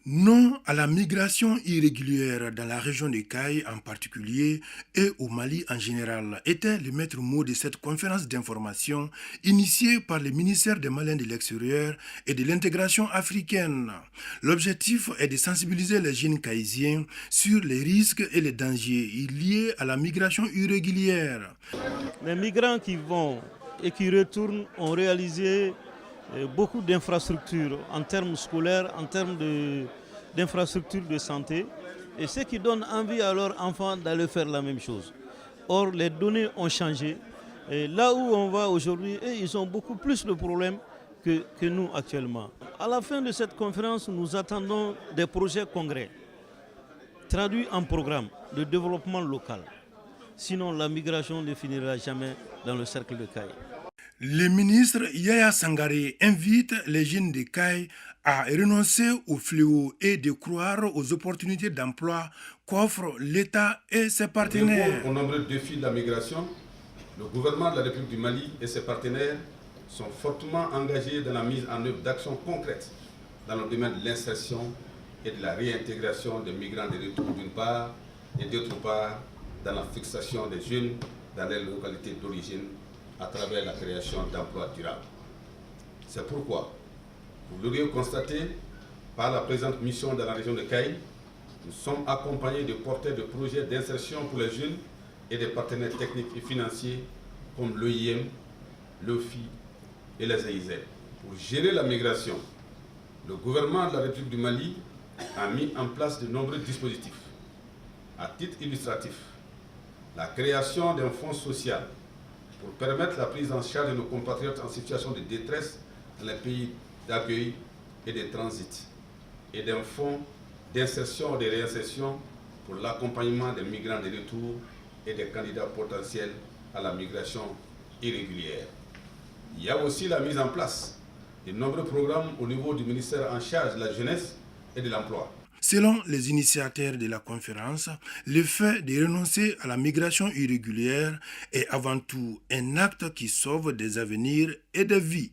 Non à la migration irrégulière dans la région de Caille en particulier et au Mali en général était le maître mot de cette conférence d'information initiée par le ministère des Maliens de l'Extérieur et de l'intégration africaine. L'objectif est de sensibiliser les jeunes caïsiens sur les risques et les dangers liés à la migration irrégulière. Les migrants qui vont et qui retournent ont réalisé beaucoup d'infrastructures en termes scolaires, en termes d'infrastructures de santé, et ce qui donne envie à leurs enfants d'aller faire la même chose. Or, les données ont changé. Et là où on va aujourd'hui, ils ont beaucoup plus de problèmes que nous actuellement. À la fin de cette conférence, nous attendons des projets congrès traduits en programme de développement local. Sinon, la migration ne finira jamais dans le cercle de Caille. Le ministre Yaya Sangaré invite les jeunes de Caille à renoncer au fléau et de croire aux opportunités d'emploi qu'offrent l'État et ses partenaires. Pour répondre aux nombreux défis de la migration, le gouvernement de la République du Mali et ses partenaires sont fortement engagés dans la mise en œuvre d'actions concrètes dans le domaine de l'insertion et de la réintégration des migrants de retour d'une part et d'autre part dans la fixation des jeunes dans les localités d'origine à travers la création d'emplois durables. C'est pourquoi, vous l'aurez constaté, par la présente mission dans la région de Caille, nous sommes accompagnés de porteurs de projets d'insertion pour les jeunes et des partenaires techniques et financiers comme l'OIM, l'OFI et les AIZ. Pour gérer la migration, le gouvernement de la République du Mali a mis en place de nombreux dispositifs. À titre illustratif, la création d'un fonds social pour permettre la prise en charge de nos compatriotes en situation de détresse dans les pays d'accueil et de transit, et d'un fonds d'insertion et de réinsertion pour l'accompagnement des migrants de retour et des candidats potentiels à la migration irrégulière. Il y a aussi la mise en place de nombreux programmes au niveau du ministère en charge de la jeunesse et de l'emploi. Selon les initiateurs de la conférence, le fait de renoncer à la migration irrégulière est avant tout un acte qui sauve des avenirs et des vies.